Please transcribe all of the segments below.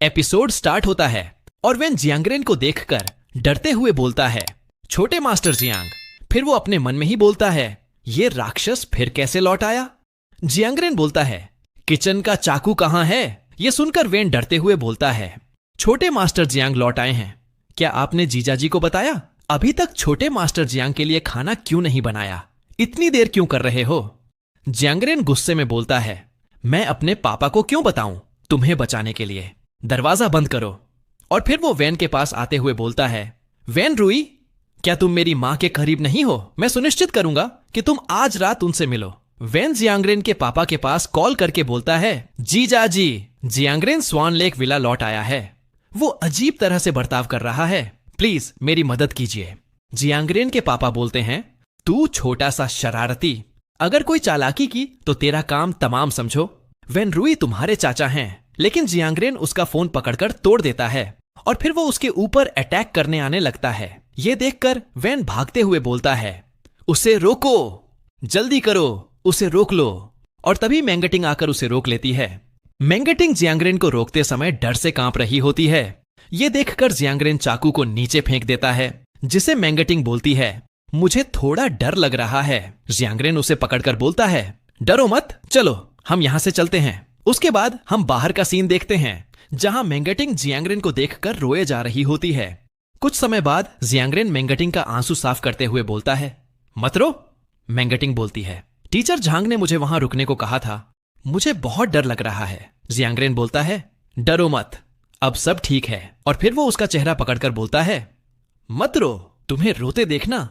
Episode start होता है और वेन जियांगरेन को देखकर डरते हुए बोलता है, छोटे मास्टर जियांग। फिर वो अपने मन में ही बोलता है, ये राक्षस फिर कैसे लौट आया। जियांगरेन बोलता है, किचन का चाकू कहां है। ये सुनकर वेन डरते हुए बोलता है, छोटे मास्टर जियांग लौट आए हैं। क्या आपने जीजाजी को बताया? अभी तक छोटे मास्टर जियांग के लिए खाना क्यों नहीं बनाया? इतनी देर क्यों कर रहे हो? जियांगरेन गुस्से में बोलता है, मैं अपने पापा को क्यों बताऊं? तुम्हें बचाने के लिए। दरवाजा बंद करो। और फिर वो वेन के पास आते हुए बोलता है, वेन रुई, क्या तुम मेरी मां के करीब नहीं हो? मैं सुनिश्चित करूंगा कि तुम आज रात उनसे मिलो। वेन जियांगरेन के पापा के पास कॉल करके बोलता है, जीजाजी, जियांगरेन स्वान लेक विला लौट आया है। वो अजीब तरह से बर्ताव कर रहा है, प्लीज मेरी मदद कीजिए। जियांगरेन के पापा बोलते हैं, तू छोटा सा शरारती, अगर कोई चालाकी की तो तेरा काम तमाम समझो। वेन रुई तुम्हारे चाचा हैं। लेकिन जियांगरेन उसका फोन पकड़कर तोड़ देता है और फिर वो उसके ऊपर अटैक करने आने लगता है। ये देखकर वेन भागते हुए बोलता है, उसे रोको, जल्दी करो, उसे रोक लो। और तभी मैंगटिंग आकर उसे रोक लेती है। मैंगटिंग जियांगरेन को रोकते समय डर से कांप रही होती है। ये देखकर जियांगरेन चाकू को नीचे फेंक देता है, जिसे मैंगटिंग बोलती है, मुझे थोड़ा डर लग रहा है। जियांगरेन उसे पकड़कर बोलता है, डरो मत, चलो हम यहां से चलते हैं। उसके बाद हम बाहर का सीन देखते हैं, जहां मैंगटिंग जियांगरेन को देखकर रोए जा रही होती है। कुछ समय बाद जियांगरेन मैंगटिंग का आंसू साफ करते हुए बोलता है, मत रो। मैंगटिंग बोलती है, टीचर झांग ने मुझे वहां रुकने को कहा था, मुझे बहुत डर लग रहा है। जियांगरेन बोलता है, डरो मत, अब सब ठीक है। और फिर वो उसका चेहरा पकड़कर बोलता है, मत रो, तुम्हें रोते देखना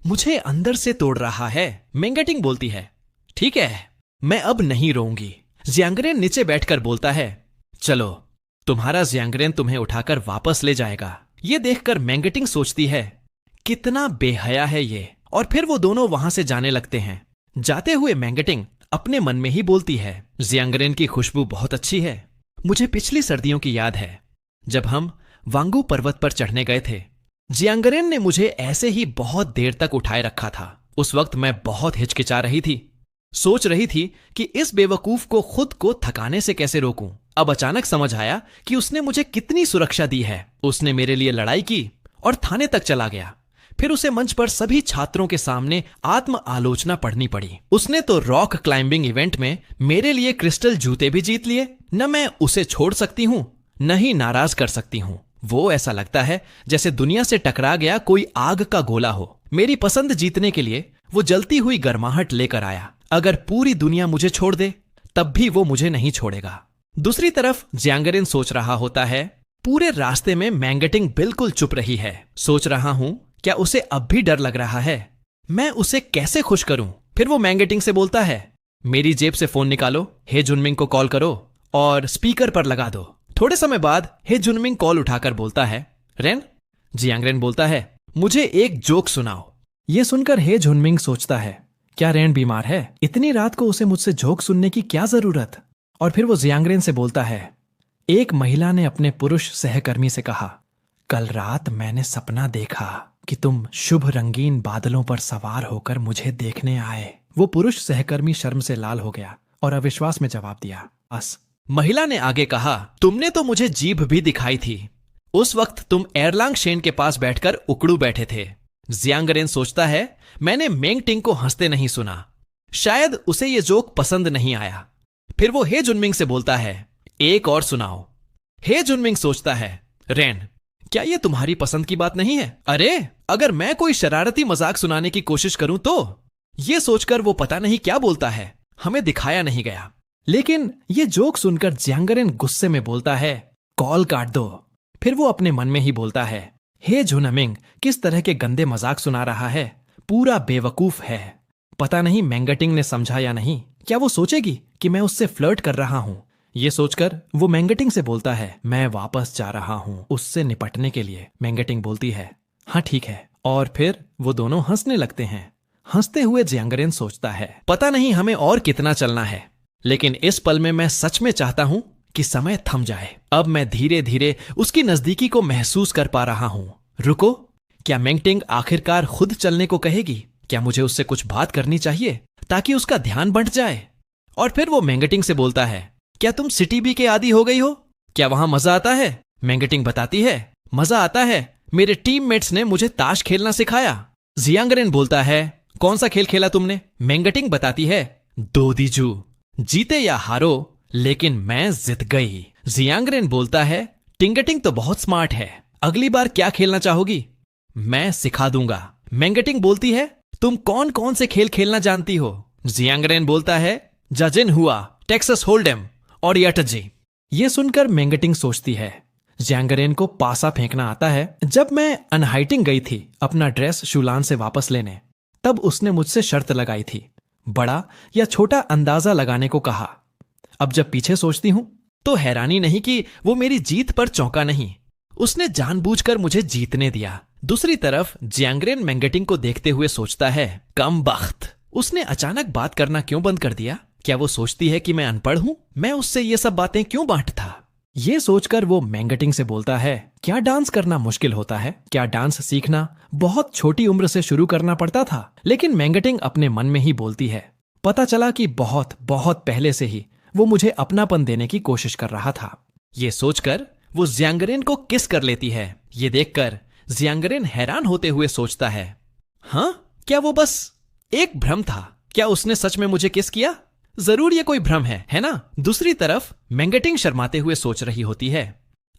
मुझे अंदर से तोड़ रहा है। मैंगटिंग बोलती है, ठीक है, मैं अब नहीं रोऊंगी। जियांगरेन नीचे बैठकर बोलता है, चलो, तुम्हारा जियांगरेन तुम्हें उठाकर वापस ले जाएगा। ये देखकर मैंगटिंग सोचती है, कितना बेहया है ये। और फिर वो दोनों वहां से जाने लगते हैं। जाते हुए मैंगटिंग अपने मन में ही बोलती है, जियांगरेन की खुशबू बहुत अच्छी है। मुझे पिछली सर्दियों की याद है, जब हम वांगू पर्वत पर चढ़ने गए थे। जियांगरेन ने मुझे ऐसे ही बहुत देर तक उठाए रखा था। उस वक्त मैं बहुत हिचकिचा रही थी, सोच रही थी कि इस बेवकूफ को खुद को थकाने से कैसे रोकूं। अब अचानक समझ आया कि उसने मुझे कितनी सुरक्षा दी है। उसने मेरे लिए लड़ाई की और थाने तक चला गया। फिर उसे मंच पर सभी छात्रों के सामने आत्म आलोचना पढ़नी पड़ी। उसने तो रॉक क्लाइंबिंग इवेंट में मेरे लिए क्रिस्टल जूते भी जीत लिए। न मैं उसे छोड़ सकती हूं, न ही नाराज कर सकती हूं। वो ऐसा लगता है जैसे दुनिया से टकरा गया कोई आग का गोला हो। मेरी पसंद जीतने के लिए वो जलती हुई गर्माहट लेकर आया। अगर पूरी दुनिया मुझे छोड़ दे तब भी वो मुझे नहीं छोड़ेगा। दूसरी तरफ जियांगरेन सोच रहा होता है, पूरे रास्ते में मैंगटिंग बिल्कुल चुप रही है। सोच रहा हूं, क्या उसे अब भी डर लग रहा है? मैं उसे कैसे खुश करूं? फिर वो मैंगटिंग से बोलता है, मेरी जेब से फोन निकालो, हे जुनमिंग को कॉल करो और स्पीकर पर लगा दो। थोड़े समय बाद हे जुनमिंग कॉल उठाकर बोलता है, रेन। जियांगरेन बोलता है, मुझे एक जोक सुनाओ। यह सुनकर हे जुनमिंग सोचता है, क्या रेन बीमार है? इतनी रात को उसे मुझसे जोक सुनने की क्या जरूरत? और फिर वो जियांगरेन से बोलता है, एक महिला ने अपने पुरुष सहकर्मी से कहा, कल रात मैंने सपना देखा कि तुम शुभ रंगीन बादलों पर सवार होकर मुझे देखने आए। वो पुरुष सहकर्मी शर्म से लाल हो गया और अविश्वास में जवाब दिया, बस। महिला ने आगे कहा, तुमने तो मुझे जीभ भी दिखाई थी। उस वक्त तुम एरलांग शेन के पास बैठकर उकड़ू बैठे थे। जियांगरेन सोचता है, मैंने मैंगटिंग को हंसते नहीं सुना, शायद उसे ये जोक पसंद नहीं आया। फिर वो हे जुनमिंग से बोलता है, एक और सुनाओ। हे जुनमिंग सोचता है, रेन, क्या ये तुम्हारी पसंद की बात नहीं है? अरे, अगर मैं कोई शरारती मजाक सुनाने की कोशिश करूं तो? ये सोचकर वो पता नहीं क्या बोलता है, हमें दिखाया नहीं गया। लेकिन ये जोक सुनकर जियांगरेन गुस्से में बोलता है, कॉल काट दो। फिर वो अपने मन में ही बोलता है, हे जुनमिंग किस तरह के गंदे मजाक सुना रहा है, पूरा बेवकूफ है। पता नहीं मैंगटिंग ने समझा या नहीं। क्या वो सोचेगी कि मैं उससे फ्लर्ट कर रहा हूं? ये सोचकर वो मैंगटिंग से बोलता है, मैं वापस जा रहा हूं उससे निपटने के लिए। मैंगटिंग बोलती है, हाँ ठीक है। और फिर वो दोनों हंसने लगते हैं। हंसते हुए जियांगरेन सोचता है, पता नहीं हमें और कितना चलना है, लेकिन इस पल में मैं सच में चाहता हूं कि समय थम जाए। अब मैं धीरे धीरे उसकी नजदीकी को महसूस कर पा रहा हूं। रुको, क्या मैंगटिंग आखिरकार खुद चलने को कहेगी? क्या मुझे उससे कुछ बात करनी चाहिए ताकि उसका ध्यान बंट जाए? और फिर वो मैंगटिंग से बोलता है, क्या तुम सिटी बी के आदी हो गई हो? क्या वहां मजा आता है? मेंगटिंग बताती है, मजा आता है। मेरे टीममेट्स ने मुझे ताश खेलना सिखाया। जियांगरेन बोलता है, कौन सा खेल खेला तुमने? मेंगटिंग बताती है, दोदीजू। जीते या हारो, लेकिन मैं जीत गई। जियांगरेन बोलता है, टिंगटिंग तो बहुत स्मार्ट है, अगली बार क्या खेलना चाहोगी? मैं सिखा दूंगा। मेंगटिंग बोलती है, तुम कौन कौन से खेल खेलना जानती हो? जियांगरेन बोलता है, जजिन हुआ, टेक्सास होल्डेम और यटजी। ये सुनकर मेंगटिंग सोचती है, जियांगरेन को पासा फेंकना आता है। जब मैं अनहाइटिंग गई थी अपना ड्रेस शुलान से वापस लेने, तब उसने मुझसे शर्त लगाई थी, बड़ा या छोटा अंदाजा लगाने को कहा। अब जब पीछे सोचती हूं तो हैरानी नहीं कि वो मेरी जीत पर चौंका नहीं, उसने जानबूझकर मुझे जीतने दिया। दूसरी तरफ जियांगरेन मेंगटिंग को देखते हुए सोचता है, कम बख्त, उसने अचानक बात करना क्यों बंद कर दिया? क्या वो सोचती है कि मैं अनपढ़ हूं? मैं उससे ये सब बातें क्यों बांटता? ये सोचकर वो मेंगटिंग से बोलता है, क्या डांस करना मुश्किल होता है? क्या डांस सीखना बहुत छोटी उम्र से शुरू करना पड़ता था? लेकिन मेंगटिंग अपने मन में ही बोलती है, पता चला कि बहुत बहुत पहले से ही वो मुझे अपनापन देने की कोशिश कर रहा था। ये सोचकर वो जियांगरेन को किस कर लेती है। ये देखकर जियांगरेन हैरान होते हुए सोचता है, हाँ, क्या वो बस एक भ्रम था? क्या उसने सच में मुझे किस किया? जरूर ये कोई भ्रम है ना? दूसरी तरफ मेंगटिंग शर्माते हुए सोच रही होती है,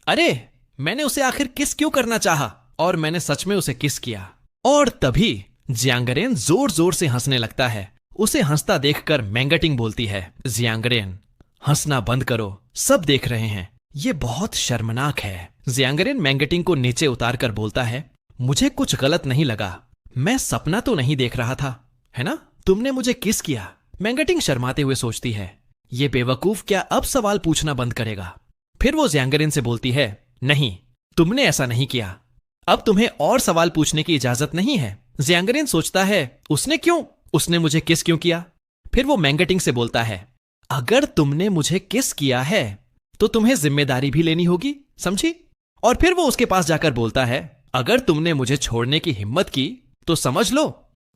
अरे मैंने उसे आखिर किस क्यों करना चाहा और मैंने सच में उसे किस किया। और तभी जियांगरेन जोर जोर से हंसने लगता है। उसे हंसता देखकर मेंगटिंग बोलती है, जियांगरेन हंसना बंद करो, सब देख रहे हैं, ये बहुत शर्मनाक है। जियांगरेन मेंगटिंग को नीचे उतार कर बोलता है, मुझे कुछ गलत नहीं लगा, मैं सपना तो नहीं देख रहा था, है ना? तुमने मुझे किस किया? मेंगटिंग शर्माते हुए सोचती है, ये बेवकूफ क्या अब सवाल पूछना बंद करेगा? फिर वो जियांगरेन से बोलती है, नहीं, तुमने ऐसा नहीं किया, अब तुम्हें और सवाल पूछने की इजाजत नहीं है। जियांगरेन सोचता है, उसने क्यों? उसने मुझे किस क्यों किया? फिर वो मेंगटिंग से बोलता है, अगर तुमने मुझे किस किया है तो तुम्हें जिम्मेदारी भी लेनी होगी, समझी? और फिर वो उसके पास जाकर बोलता है, अगर तुमने मुझे छोड़ने की हिम्मत की तो समझ लो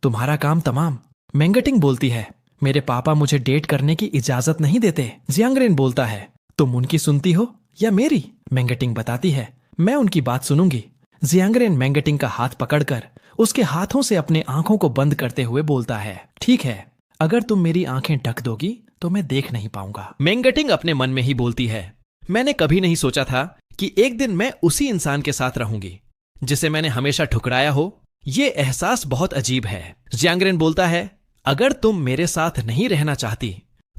तुम्हारा काम तमाम। मेंगटिंग बोलती है, मेरे पापा मुझे डेट करने की इजाजत नहीं देते। जियांगरेन बोलता है, तुम उनकी सुनती हो या मेरी? मेंगटिंग बताती है, मैं उनकी बात सुनूंगी। जियांगरेन मेंगटिंग का हाथ पकड़कर उसके हाथों से अपने आंखों को बंद करते हुए बोलता है, ठीक है, अगर तुम मेरी आंखें ढक दोगी तो मैं देख नहीं पाऊंगा। मेंगटिंग अपने मन में ही बोलती है, मैंने कभी नहीं सोचा था कि एक दिन मैं उसी इंसान के साथ रहूंगी जिसे मैंने हमेशा ठुकराया हो। ये एहसास बहुत अजीब है। जियांगरेन बोलता है, अगर तुम मेरे साथ नहीं रहना चाहती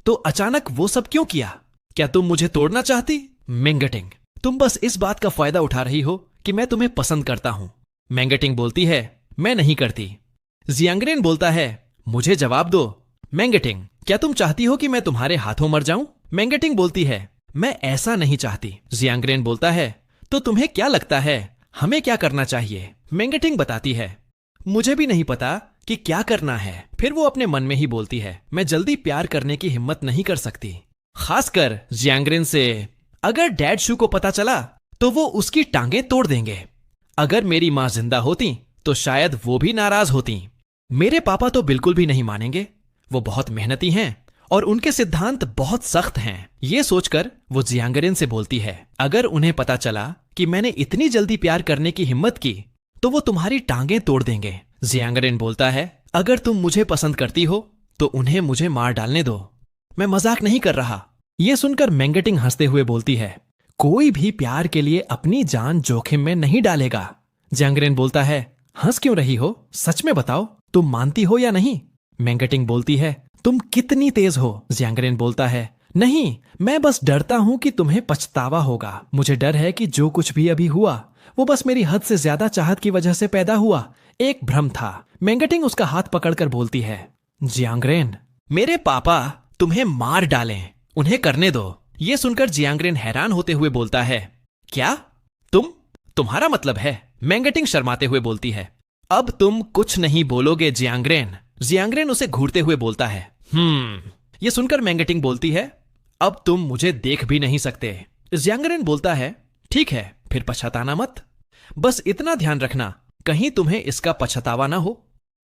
तो अचानक वो सब क्यों किया? क्या तुम मुझे तोड़ना चाहती? मेंगटिंग, तुम बस इस बात का फायदा उठा रही हो कि मैं तुम्हें पसंद करता हूं। मेंगटिंग बोलती है, मैं नहीं करती। जियांगरेन बोलता है, मुझे जवाब दो। मेंगटिंग, क्या तुम चाहती हो कि मैं तुम्हारे हाथों मर जाऊं? मेंगटिंग बोलती है, मैं ऐसा नहीं चाहती। जियांगरेन बोलता है, तो तुम्हें क्या लगता है हमें क्या करना चाहिए? मेंगटिंग बताती है, मुझे भी नहीं पता कि क्या करना है। फिर वो अपने मन में ही बोलती है, मैं जल्दी प्यार करने की हिम्मत नहीं कर सकती, खासकर जियांगरेन से। अगर डैड शू को पता चला तो वो उसकी टांगें तोड़ देंगे। अगर मेरी मां जिंदा होती तो शायद वो भी नाराज होती। मेरे पापा तो बिल्कुल भी नहीं मानेंगे, वो बहुत मेहनती हैं और उनके सिद्धांत बहुत सख्त हैं। ये सोचकर वो जियांगरेन से बोलती है, अगर उन्हें पता चला कि मैंने इतनी जल्दी प्यार करने की हिम्मत की तो वो तुम्हारी टांगें तोड़ देंगे। जियांगरेन बोलता है, अगर तुम मुझे पसंद करती हो तो उन्हें मुझे मार डालने दो, मैं मजाक नहीं कर रहा। यह सुनकर मेंगटिंग हंसते हुए बोलती है, कोई भी प्यार के लिए अपनी जान जोखिम में नहीं डालेगा। जियांगरेन बोलता है, हंस क्यों रही हो? सच में बताओ, तुम मानती हो या नहीं? मेंगटिंग बोलती है, तुम कितनी तेज हो? जियांगरेन बोलता है, नहीं, मैं बस डरता हूं कि तुम्हें पछतावा होगा। मुझे डर है कि जो कुछ भी अभी हुआ वो बस मेरी हद से ज्यादा चाहत की वजह से पैदा हुआ एक भ्रम था। मेंगटिंग उसका हाथ पकड़कर बोलती है, जियांगरेन, मेरे पापा तुम्हें मार डालें, उन्हें करने दो। यह सुनकर जियांगरेन हैरान होते हुए बोलता है, क्या? तुम्हारा मतलब है? मेंगटिंग शर्माते हुए बोलती है, अब तुम कुछ नहीं बोलोगे जियांगरेन। जियांगरेन उसे घूरते हुए बोलता है, यह सुनकर मेंगटिंग बोलती है, अब तुम मुझे देख भी नहीं सकते। जियांगरेन बोलता है, ठीक है, फिर पछताना मत, बस इतना ध्यान रखना कहीं तुम्हें इसका पछतावा ना हो।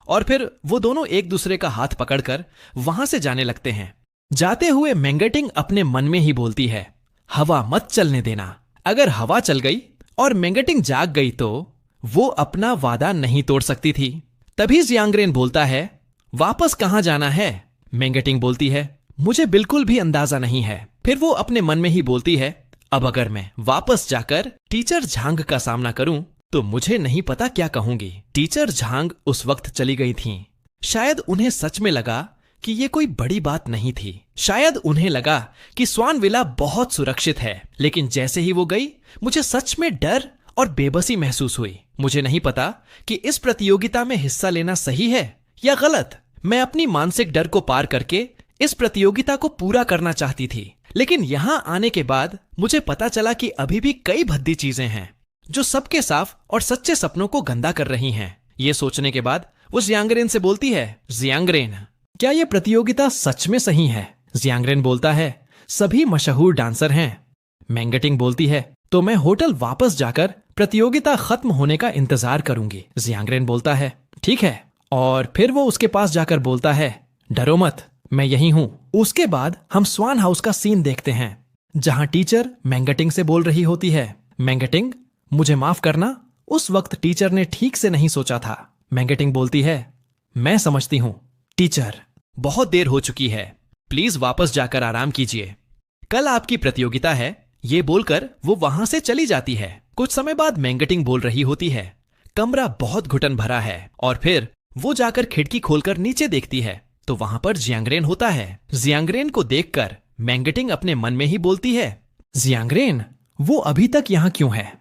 और फिर वो दोनों एक दूसरे का हाथ पकड़कर वहां से जाने लगते हैं। जाते हुए मेंगटिंग अपने मन में ही बोलती है, हवा मत चलने देना। अगर हवा चल गई और मेंगटिंग जाग गई तो वो अपना वादा नहीं तोड़ सकती थी। तभी जियांगरेन बोलता है, वापस कहां जाना है? मेंगटिंग बोलती है, मुझे बिल्कुल भी अंदाजा नहीं है। फिर वो अपने मन में ही बोलती है, अब अगर मैं वापस जाकर टीचर झांग का सामना करूं तो मुझे नहीं पता क्या कहूंगी। टीचर झांग उस वक्त चली गई थीं। शायद उन्हें सच में लगा कि ये कोई बड़ी बात नहीं थी। शायद उन्हें लगा कि स्वान विला बहुत सुरक्षित है। लेकिन जैसे ही वो गई, मुझे सच में डर और बेबसी महसूस हुई। मुझे नहीं पता कि इस प्रतियोगिता में हिस्सा लेना सही है या गलत। मैं अपनी मानसिक डर को पार करके इस प्रतियोगिता को पूरा करना चाहती थी। लेकिन यहां आने के बाद मुझे पता चला कि अभी भी कई भद्दी चीजें हैं जो सबके साफ और सच्चे सपनों को गंदा कर रही हैं। ये सोचने के बाद वो जियांगरेन से बोलती है, जियांगरेन, क्या ये प्रतियोगिता सच में सही है? जियांगरेन बोलता है, सभी मशहूर डांसर हैं। मेंगटिंग बोलती है, तो मैं होटल वापस जाकर प्रतियोगिता खत्म होने का इंतजार करूंगी। जियांगरेन बोलता है, ठीक है। और फिर वो उसके पास जाकर बोलता है, डरो मत, मैं यही हूं। उसके बाद हम स्वान हाउस का सीन देखते हैं जहां टीचर मेंगटिंग से बोल रही होती है, मेंगटिंग, मुझे माफ करना, उस वक्त टीचर ने ठीक से नहीं सोचा था। मेंगटिंग बोलती है, मैं समझती हूं टीचर, बहुत देर हो चुकी है, प्लीज वापस जाकर आराम कीजिए, कल आपकी प्रतियोगिता है। ये बोलकर वो वहां से चली जाती है। कुछ समय बाद मेंगटिंग बोल रही होती है, कमरा बहुत घुटन भरा है। और फिर वो जाकर खिड़की खोलकर नीचे देखती है तो वहां पर जियांगरेन होता है। जियांगरेन को देखकर मेंगटिंग अपने मन में ही बोलती है, जियांगरेन, वो अभी तक यहां क्यों है?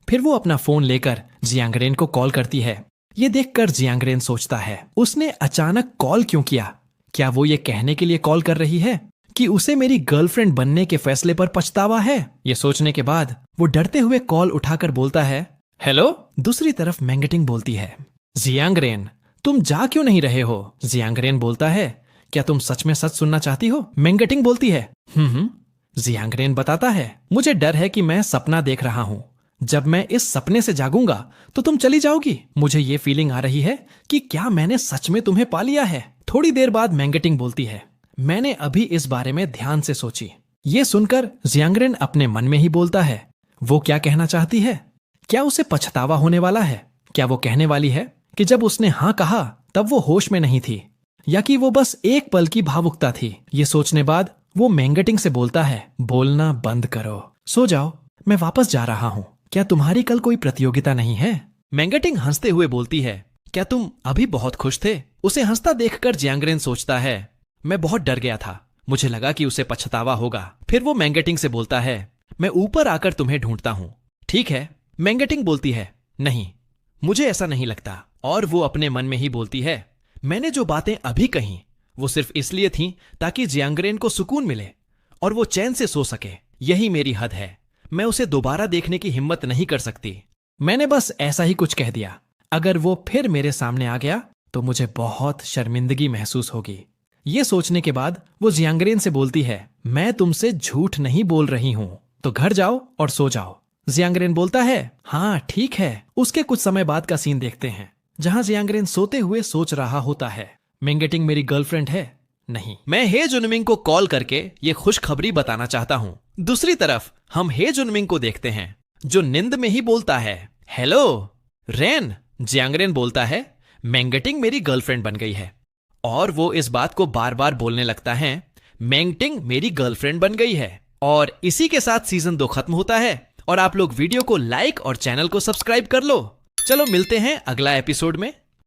फिर वो अपना फोन लेकर जियांगरेन को कॉल करती है। ये देखकर जियांगरेन सोचता है, उसने अचानक कॉल क्यों किया? क्या वो ये कहने के लिए कॉल कर रही है कि उसे मेरी गर्लफ्रेंड बनने के फैसले पर पछतावा है? ये सोचने के बाद वो डरते हुए कॉल उठाकर बोलता है, हेलो। दूसरी तरफ मेंगटिंग बोलती है, जियांगरेन, तुम जा क्यों नहीं रहे हो? जियांगरेन बोलता है, क्या तुम सच में सच सुनना चाहती हो? मेंगटिंग बोलती है, जियांगरेन बताता है, मुझे डर है कि मैं सपना देख रहा हूं। जब मैं इस सपने से जागूंगा तो तुम चली जाओगी। मुझे ये फीलिंग आ रही है कि क्या मैंने सच में तुम्हें पा लिया है। थोड़ी देर बाद मेंगटिंग बोलती है, मैंने अभी इस बारे में ध्यान से सोची। ये सुनकर जियांगरेन अपने मन में ही बोलता है, वो क्या कहना चाहती है? क्या उसे पछतावा होने वाला है? क्या वो कहने वाली है कि जब उसने हाँ कहा तब वो होश में नहीं थी, या कि वो बस एक पल की भावुकता थी? ये सोचने बाद वो मेंगटिंग से बोलता है, बोलना बंद करो, सो जाओ, मैं वापस जा रहा हूं। क्या तुम्हारी कल कोई प्रतियोगिता नहीं है? मेंगटिंग हंसते हुए बोलती है, क्या तुम अभी बहुत खुश थे? उसे हंसता देखकर जियांगरेन सोचता है, मैं बहुत डर गया था, मुझे लगा कि उसे पछतावा होगा। फिर वो मेंगटिंग से बोलता है, मैं ऊपर आकर तुम्हें ढूंढता हूं, ठीक है? मेंगटिंग बोलती है, नहीं, मुझे ऐसा नहीं लगता। और वो अपने मन में ही बोलती है, मैंने जो बातें अभी कही वो सिर्फ इसलिए थीं ताकि जियांगरेन को सुकून मिले और वो चैन से सो सके। यही मेरी हद है, मैं उसे दोबारा देखने की हिम्मत नहीं कर सकती। मैंने बस ऐसा ही कुछ कह दिया। अगर वो फिर मेरे सामने आ गया तो मुझे बहुत शर्मिंदगी महसूस होगी। ये सोचने के बाद वो जियांगरेन से बोलती है, मैं तुमसे झूठ नहीं बोल रही हूं, तो घर जाओ और सो जाओ। जियांगरेन बोलता है, हाँ ठीक है। उसके कुछ समय बाद का सीन देखते हैं जहां जियांगरेन सोते हुए सोच रहा होता है, मेंगटिंग मेरी गर्लफ्रेंड है? नहीं, मैं हे जुनमिंग को कॉल करके ये खुशखबरी बताना चाहता हूं। दूसरी तरफ हम हे जुनमिंग को देखते हैं जो नींद में ही बोलता है, हेलो रेन। जियांगरेन बोलता है, मेंगटिंग मेरी गर्लफ्रेंड बन गई है। और वो इस बात को बार बार बोलने लगता है, मेंगटिंग मेरी गर्लफ्रेंड बन गई है। और इसी के साथ सीजन 2 खत्म होता है और आप लोग वीडियो को लाइक और चैनल को सब्सक्राइब कर लो। चलो मिलते हैं अगला एपिसोड में।